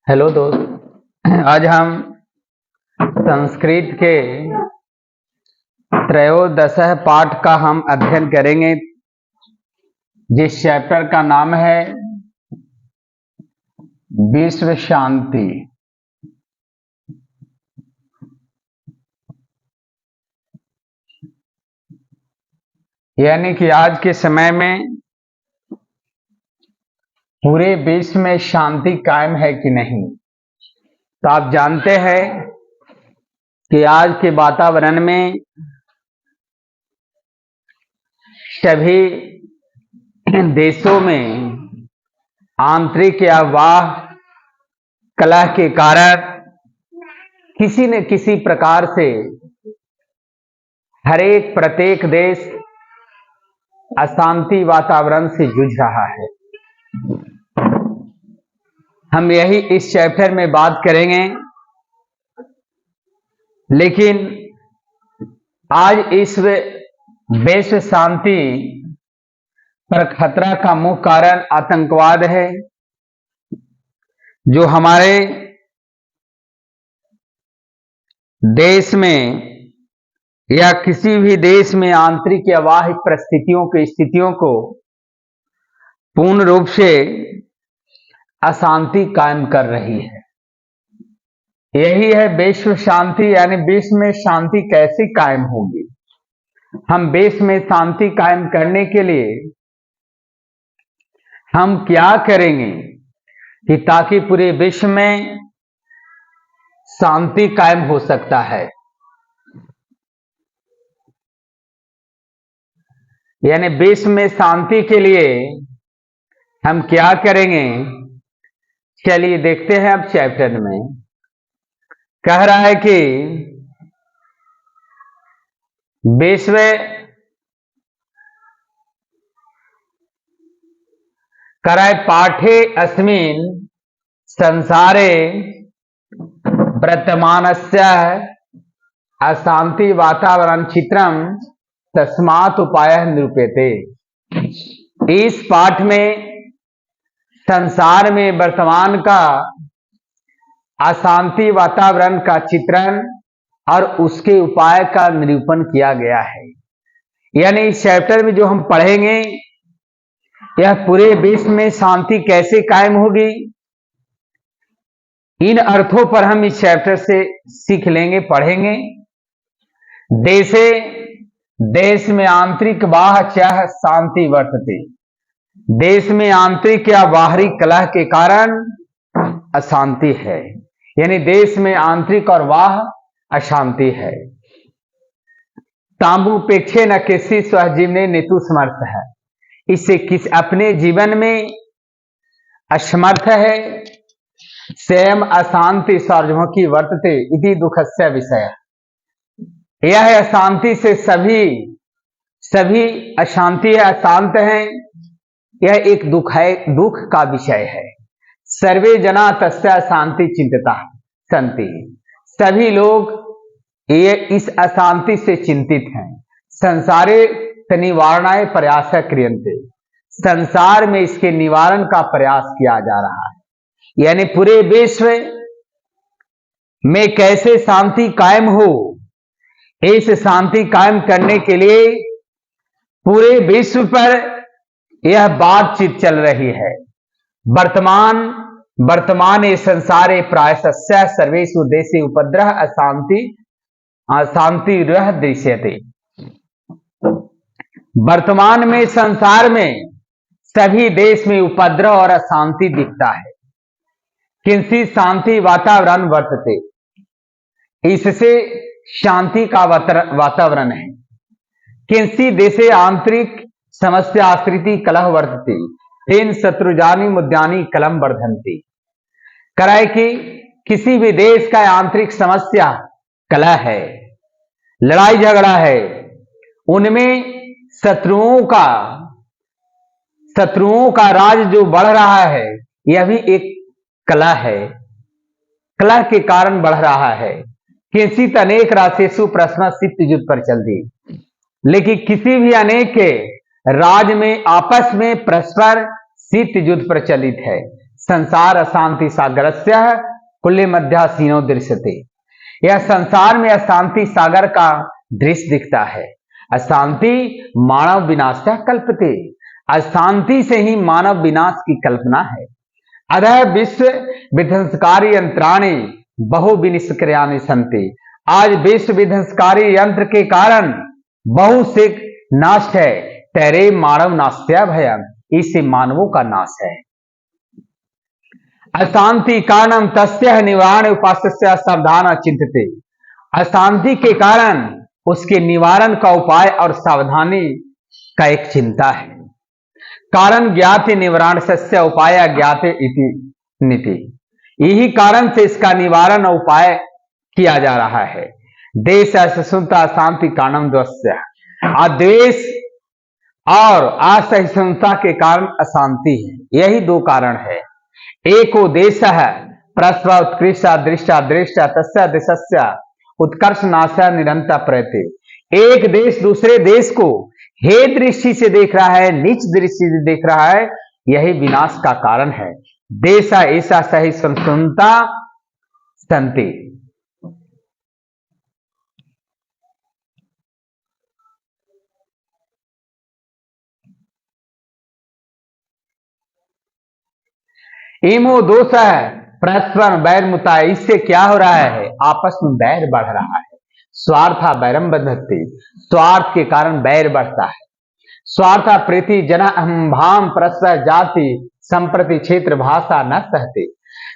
Hello दोस्त, आज हम संस्कृत के त्रयोदश पाठ का हम अध्ययन करेंगे, जिस चैप्टर का नाम है विश्व शांति। यानी कि आज के समय में पूरे विश्व में शांति कायम है कि नहीं। तो आप जानते हैं कि आज के वातावरण में सभी देशों में आंतरिक या बाह्य कलह के कारण किसी न किसी प्रकार से प्रत्येक देश अशांति वातावरण से जूझ रहा है। हम यही इस चैप्टर में बात करेंगे, लेकिन आज इस विश्व शांति पर खतरा का मुख्य कारण आतंकवाद है, जो हमारे देश में या किसी भी देश में आंतरिक या बाह्य परिस्थितियों की स्थितियों को पूर्ण रूप से अशांति कायम कर रही है। यही है विश्व शांति, यानी विश्व में शांति कैसे कायम होगी। हम विश्व में शांति कायम करने के लिए हम क्या करेंगे कि ताकि पूरे विश्व में शांति कायम हो सकता है। यानी विश्व में शांति के लिए हम क्या करेंगे, चलिए देखते हैं। अब चैप्टर में कह रहा है कि विश्व कराय पाठे अस्मिन् संसारे वर्तमानस्य अशांति वातावरण चित्रम तस्मात् उपायः निरूप्यते। इस पाठ में संसार में वर्तमान का अशांति वातावरण का चित्रण और उसके उपाय का निरूपण किया गया है। यानी इस चैप्टर में जो हम पढ़ेंगे, यह पूरे विश्व में शांति कैसे कायम होगी, इन अर्थों पर हम इस चैप्टर से सीख लेंगे, पढ़ेंगे। देश में आंतरिक बाह्य चाह शांति वर्तते। देश में आंतरिक या बाहरी कलह के कारण अशांति है, यानी देश में आंतरिक और बाह्य अशांति है। तांबुपेक्षे न किसी स्वजीवने नेतु समर्थ है। इससे किस अपने जीवन में असमर्थ है। स्वयं अशांति सार्वजनिकी वर्तते इति दुखस्य विषय। यह अशांति से सभी अशांति है, अशांत हैं। यह एक दुख का विषय है। सर्वे जना तस्य शांति चिंतता संति। सभी लोग ये इस अशांति से चिंतित हैं। संसारे निवारणाय प्रयास क्रियन्ते। संसार में इसके निवारण का प्रयास किया जा रहा है। यानी पूरे विश्व में कैसे शांति कायम हो, इस शांति कायम करने के लिए पूरे विश्व पर यह बातचीत चल रही है। वर्तमान संसारे प्रायशस्य सर्वेषु देशे उपद्रव अशांति रह दृश्यते। वर्तमान में संसार में सभी देश में उपद्रव और अशांति दिखता है। किंचित शांति वातावरण वर्तते। इससे शांति का वातावरण है। किंचित देशे आंतरिक समस्या आश्रिति कलह वर्तते। तेन शत्रुजानी मुद्यानी कलम वर्धन्ति। कराए कि किसी भी देश का आंतरिक समस्या कलह है, लड़ाई झगड़ा है, उनमें शत्रुओं का राज जो बढ़ रहा है, यह भी एक कलह है। कलह के कारण बढ़ रहा है। किंचित अनेक राशेषु प्रश्न युद्ध पर चलती। लेकिन किसी भी अनेक के राज में आपस में परस्पर शीत युद्ध प्रचलित है। संसार अशांति सागरस्य कुल्ले मध्यासीनो दृश्यते। यह संसार में अशांति सागर का दृश्य दिखता है। अशांति मानव विनाशः कल्पते, अशांति से ही मानव विनाश की कल्पना है। अतः विश्व विध्वंसकारी यंत्राणि बहु विनिष्क्रियाणि सन्ति। आज विश्व विध्वंसकारी यंत्र के कारण बहु से नाश है। तेरे मानव नास्त्या भयम, इससे मानवों का नाश है। अशांति कारणम तस्य निवारण उपास्य सावधान चिंतते। अशांति के कारण उसके निवारण का उपाय और सावधानी का एक चिंता है। कारण ज्ञाते निवारण सस्य उपाय ज्ञाते इति नीति। यही कारण से इसका निवारण और उपाय किया जा रहा है। देश असहिष्णुता शांति कारणम द्वस्य, आद्वेष और असहिष्णुता के कारण अशांति है। यही दो कारण है। एको देश परस्पर उत्कृष्ट दृष्टा दृष्टा तस्य देशस्य उत्कर्ष नाशा निरंतर प्रयते। एक देश दूसरे देश को हे दृष्टि से देख रहा है, नीच दृष्टि से देख रहा है, यही विनाश का कारण है। देश ऐसा सही संसुनता संति। इमो दोष है परस्पर बैर मुता। इससे क्या हो रहा है? आपस में बैर बढ़ रहा है। स्वार्था बैरम बधत्ते, स्वार्थ के कारण बैर बढ़ता है। स्वार्था प्रीति जन अहंभाम परस्पर जाति संप्रति क्षेत्र भाषा न सहते।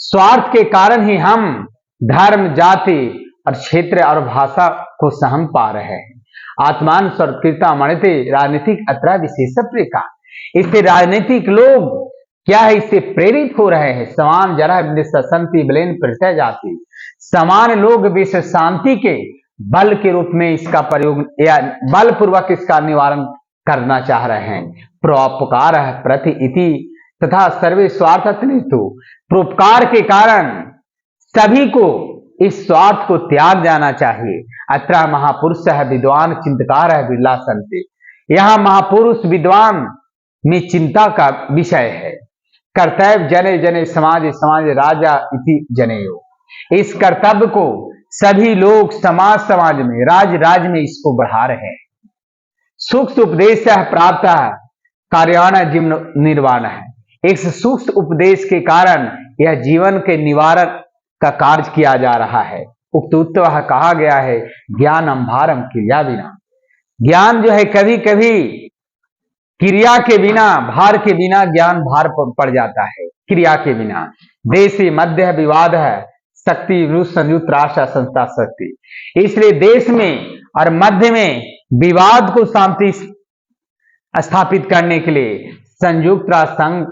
स्वार्थ के कारण ही हम धर्म जाति और क्षेत्र और भाषा को सहम पा रहे हैं। आत्मान स्वकृता मणिते राजनीतिक अत्र विशेष प्रेका। इससे राजनीतिक लोग क्या है, इससे प्रेरित हो रहे हैं। समान जरा शांति बलेन प्रत्यय जाति। समान लोग विश्व शांति के बल के रूप में इसका प्रयोग या बलपूर्वक इसका निवारण करना चाह रहे हैं। परोपकार प्रति इति तथा सर्वे स्वार्थ हेतु। परोपकार के कारण सभी को इस स्वार्थ को त्याग जाना चाहिए। अत्र महापुरुष है विद्वान चिंतकार है बिरला संते। यहाँ महापुरुष विद्वान में चिंता का विषय है। कर्तव्य जने जने समाज समाज राजा इति जनेयो। इस कर्तव्य को सभी लोग समाज समाज में राज में इसको बढ़ा रहे हैं। सूक्ष्म उपदेश प्राप्त कार्याण जीवन निर्वाण है। इस सूक्ष्म उपदेश के कारण यह जीवन के निवारण का कार्य किया जा रहा है। उक्त कहा गया है ज्ञान अंभारम क्रिया बिना। ज्ञान जो है कभी कभी क्रिया के बिना, भार के बिना ज्ञान भार पड़ जाता है। क्रिया के बिना देशी मध्य विवाद है शक्ति रूस संयुक्त राष्ट्र संस्था शक्ति। इसलिए देश में और मध्य में विवाद को शांति स्थापित करने के लिए संयुक्त राष्ट्र संघ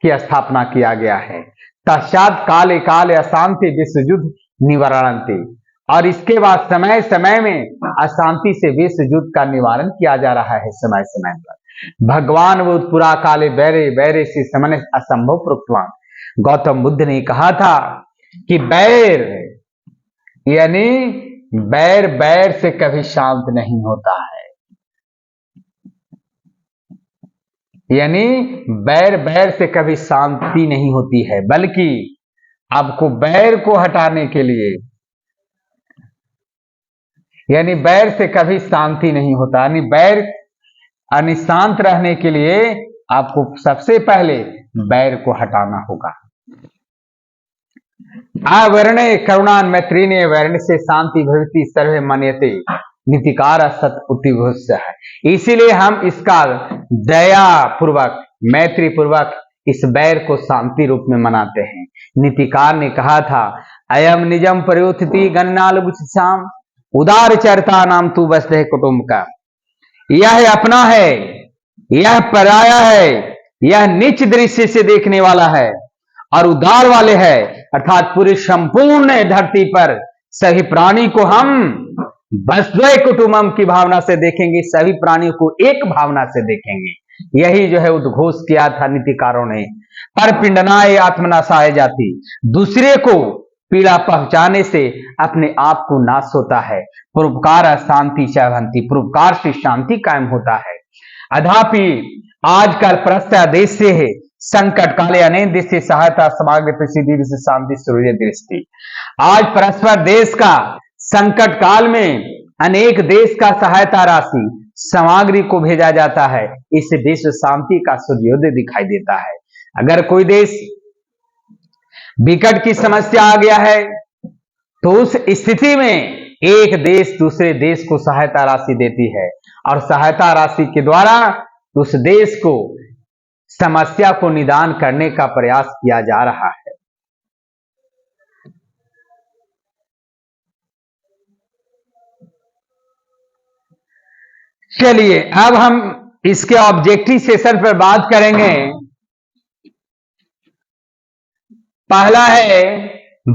की स्थापना किया गया है। तत्पश्चात काले काले अशांति विश्व युद्ध निवारणते। और इसके बाद समय समय में अशांति से विश्व युद्ध का निवारण किया जा रहा है। समय समय पर भगवान वो पुरा काले बैरे बैरे से समन असंभव प्रोक्तवान। गौतम बुद्ध ने कहा था कि बैर यानी बैर बैर से कभी शांत नहीं होता है। यानी बैर बैर से कभी शांति नहीं होती है, बल्कि आपको बैर को हटाने के लिए यानी बैर से कभी शांति नहीं होता। यानी बैर शांत रहने के लिए आपको सबसे पहले बैर को हटाना होगा। आवरणे करुणान मैत्रीने वर्ण से शांति भवति सर्वे मन्यते नीतिकार सत उत्तिभुष्य है। इसीलिए हम इसका दया पूर्वक मैत्री पूर्वक इस बैर को शांति रूप में मनाते हैं। नीतिकार ने कहा था अयम निजम प्रयोथिति गन्नाल बुच्छाम उदार चरता नाम तू बस है कुटुंब का। यह अपना है, यह पराया है, यह नीच दृष्टि से देखने वाला है और उदार वाले है, अर्थात पूरी संपूर्ण धरती पर सभी प्राणी को हम वसुधैव कुटुंबकम की भावना से देखेंगे। सभी प्राणियों को एक भावना से देखेंगे। यही जो है उद्घोष किया था नीतिकारों ने। पर पिंडनाय आत्मनाशाय जाति। दूसरे को पीड़ा पहुंचाने से अपने आप को नाश होता है। परोपकार शांति चाहती। परोपकार से शांति कायम होता है। अधापि आजकल प्रश्न देश से है संकट काले अनेक दृष्टि सहायता समग्र प्रसिद्धि विश्व शांति सूर्य दृष्टि। आज परस्पर देश का संकट काल में अनेक देश का सहायता राशि सामग्री को भेजा जाता है, इससे विश्व शांति का सूर्योदय दिखाई देता है। अगर कोई देश विकट की समस्या आ गया है तो उस स्थिति में एक देश दूसरे देश को सहायता राशि देती है और सहायता राशि के द्वारा उस देश को समस्या को निदान करने का प्रयास किया जा रहा है। चलिए अब हम इसके ऑब्जेक्टिव सेशन पर बात करेंगे। पहला है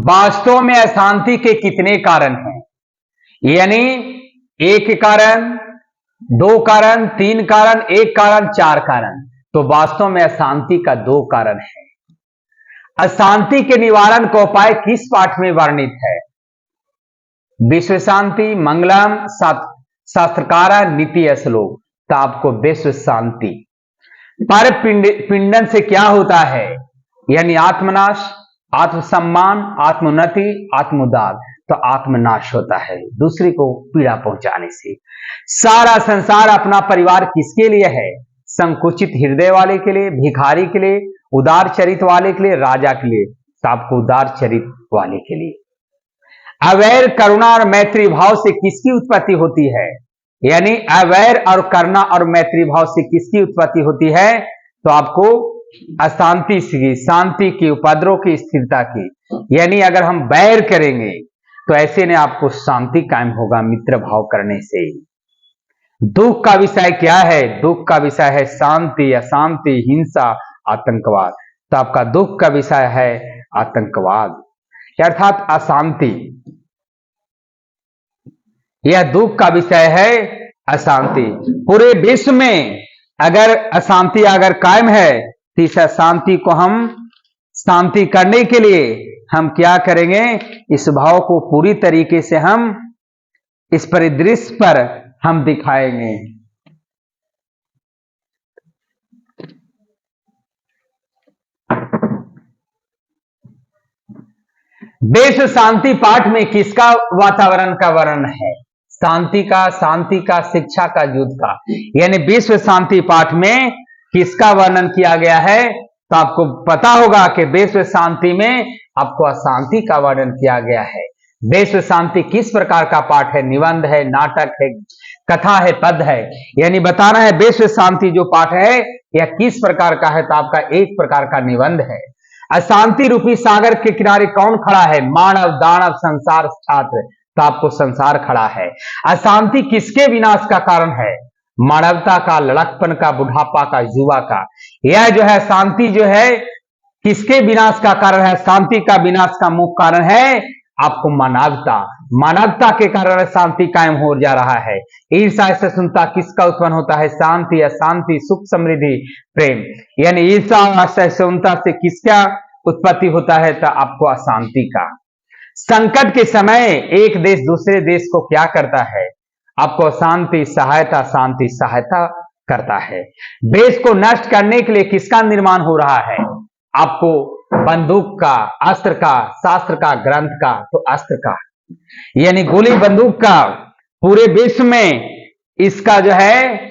वास्तव में अशांति के कितने कारण हैं, यानी एक कारण, दो कारण, तीन कारण, एक कारण, चार कारण। तो वास्तव में अशांति का दो कारण है। अशांति के निवारण का उपाय किस पाठ में वर्णित है? विश्व शांति मंगलम शास्त्रकारा नीति श्लोक। तो आपको विश्व शांति पर पिंडन से क्या होता है, यानी आत्मनाश, आत्मसम्मान, आत्मोन्नति, आत्मोदार। तो आत्मनाश होता है दूसरे को पीड़ा पहुंचाने से। सारा संसार अपना परिवार किसके लिए है? संकुचित हृदय वाले के लिए, भिखारी के लिए, उदार चरित्र वाले के लिए, राजा के लिए। तो आपको उदार चरित्र वाले के लिए। अवैर करुणा और मैत्री भाव से किसकी उत्पत्ति होती है, यानी अवैर और करुणा और मैत्री भाव से किसकी उत्पत्ति होती है? तो आपको अशांति की, शांति की, उपद्रव की, स्थिरता की। यानी अगर हम वैर करेंगे तो ऐसे ने आपको शांति कायम होगा मित्र भाव करने से। दुख का विषय क्या है? दुख का विषय है शांति, अशांति, हिंसा, आतंकवाद। तो आपका दुख का विषय है आतंकवाद अर्थात अशांति। यह दुख का विषय है अशांति। पूरे विश्व में अगर अशांति अगर कायम है तो इस अशांति को हम शांति करने के लिए हम क्या करेंगे? इस भाव को पूरी तरीके से हम इस परिदृश्य पर हम दिखाएंगे। विश्व शांति पाठ में किसका वातावरण का वर्णन है? शांति का, शिक्षा का, युद्ध का। यानी विश्व शांति पाठ में किसका वर्णन किया गया है? तो आपको पता होगा कि विश्व शांति में आपको अशांति का वर्णन किया गया है। विश्व शांति किस प्रकार का पाठ है? निबंध है, नाटक है, कथा है, पद है। यानी बताना है विश्व शांति जो पाठ है यह किस प्रकार का है? तो आपका एक प्रकार का निबंध है। अशांति रूपी सागर के किनारे कौन खड़ा है? मानव, दानव, संसार, छात्र। तो आपको संसार खड़ा है। अशांति किसके विनाश का कारण है? मानवता का, लड़कपन का, बुढ़ापा का, युवा का। यह जो है शांति जो है किसके विनाश का कारण है? शांति का विनाश का मुख्य कारण है आपको मानवता। मानवता के कारण शांति कायम हो जा रहा है। ईर्षा, सहिष्णुता किसका उत्पन्न होता है? शांति, अशांति, सुख, समृद्धि, प्रेम। यानी ईर्षा और सहिष्णुता से किसका उत्पत्ति होता है? तो आपको अशांति का। संकट के समय एक देश दूसरे देश को क्या करता है? आपको शांति सहायता, शांति सहायता करता है। देश को नष्ट करने के लिए किसका निर्माण हो रहा है? आपको बंदूक का, अस्त्र का, शास्त्र का, ग्रंथ का। तो अस्त्र का यानी गोली बंदूक का पूरे विश्व में इसका जो है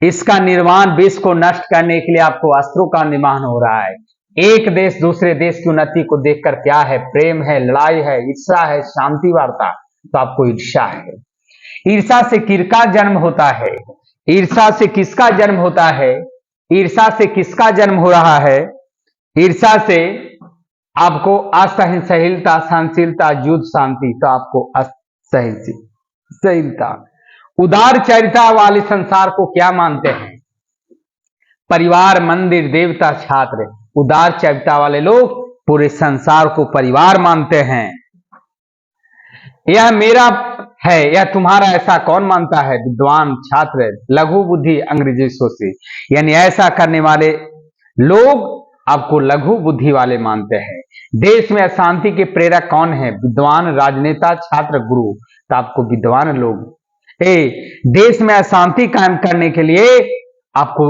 इसका निर्माण, विश्व को नष्ट करने के लिए आपको अस्त्रों का निर्माण हो रहा है। एक देश दूसरे देश की उन्नति को देखकर क्या है? प्रेम है, लड़ाई है, ईर्षा है, शांति वार्ता। तो आपको ईर्षा है। ईर्षा से किसका जन्म होता है? ईर्षा से किसका जन्म होता है? ईर्षा से किसका जन्म हो रहा है? ईर्षा से आपको असहनशीलता, सहनशीलता, युद्ध, शांति। तो आपको असहनशीलता। उदार चरिता वाले संसार को क्या मानते हैं? परिवार, मंदिर, देवता, छात्र। उदार चरिता वाले लोग पूरे संसार को परिवार मानते हैं। यह मेरा है, यह तुम्हारा, ऐसा कौन मानता है? विद्वान, छात्र, लघु बुद्धि, अंग्रेजी सोची। यानी ऐसा करने वाले लोग आपको लघु बुद्धि वाले मानते हैं। देश में अशांति के प्रेरक कौन है? विद्वान, राजनेता, छात्र, गुरु। तो आपको विद्वान लोग। देश में अशांति कायम करने के लिए आपको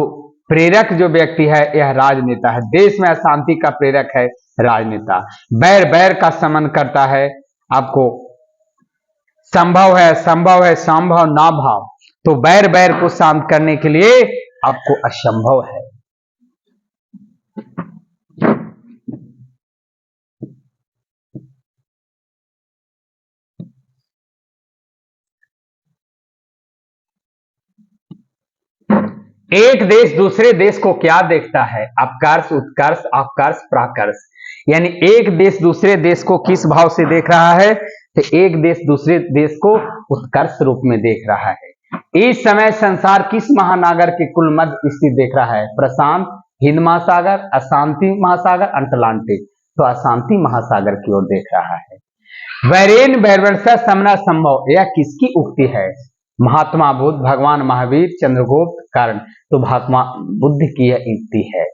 प्रेरक जो व्यक्ति है यह राजनेता है। देश में अशांति का प्रेरक है राजनेता। बैर बैर का समन करता है। आपको संभव है संभव ना भाव, तो बैर बैर को शांत करने के लिए आपको असंभव है। एक देश दूसरे देश को क्या देखता है? अपकर्ष, उत्कर्ष, अपकर्ष, प्राकर्ष। यानी एक देश दूसरे देश को किस भाव से देख रहा है? तो एक देश दूसरे देश को उत्कर्ष रूप में देख रहा है। इस समय संसार किस महासागर के कुल मध्य स्थित देख रहा है? प्रशांत, हिंद महासागर, अशांति महासागर, अटलांटिक। तो अशांति महासागर की ओर देख रहा है। वैरेन वैवर्षा समना संभव, यह किसकी उक्ति है? महात्मा बुद्ध, भगवान महावीर, चंद्रगुप्त, कर्ण। तो महात्मा बुद्ध की यह युक्ति है।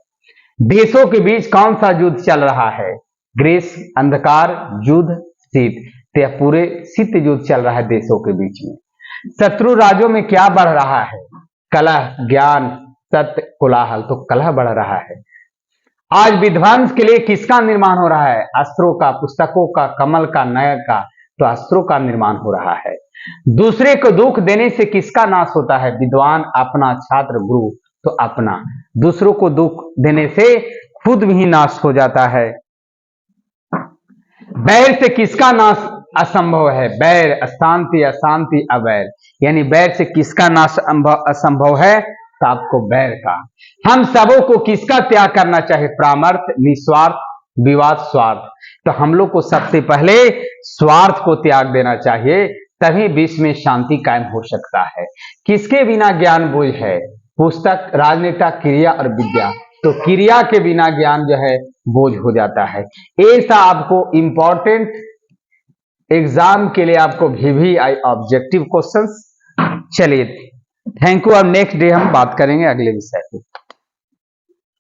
देशों के बीच कौन सा युद्ध चल रहा है? ग्रीष्म, अंधकार, युद्ध, शीत। तो यह पूरे शीत युद्ध चल रहा है देशों के बीच में। शत्रु राज्यों में क्या बढ़ रहा है? कलह, ज्ञान, सत्य, कोलाहल। तो कलह बढ़ रहा है। आज विध्वंस के लिए किसका निर्माण हो रहा है? अस्त्रों का, पुस्तकों का, कमल का, नय का। तो अस्त्रों का निर्माण हो रहा है। दूसरे को दुख देने से किसका नाश होता है? विद्वान, अपना, छात्र, गुरु। तो अपना। दूसरों को दुख देने से खुद भी नाश हो जाता है। बैर से किसका नाश असंभव है? बैर, अशांति, अशांति, अवैर। यानी बैर से किसका नाश असंभव है? तो आपको बैर का। हम सबों को किसका त्याग करना चाहिए? प्रामर्थ, निस्वार्थ, विवाद, स्वार्थ। तो हम लोग को सबसे पहले स्वार्थ को त्याग देना चाहिए, तभी विश्व में शांति कायम हो सकता है। किसके बिना ज्ञान बोझ है? पुस्तक, राजनेता, क्रिया और विद्या। तो क्रिया के बिना ज्ञान जो है बोझ हो जाता है। ऐसा आपको इंपॉर्टेंट एग्जाम के लिए आपको VVI ऑब्जेक्टिव क्वेश्चंस। चलिए, थैंक यू। अब नेक्स्ट डे हम बात करेंगे अगले विषय पे।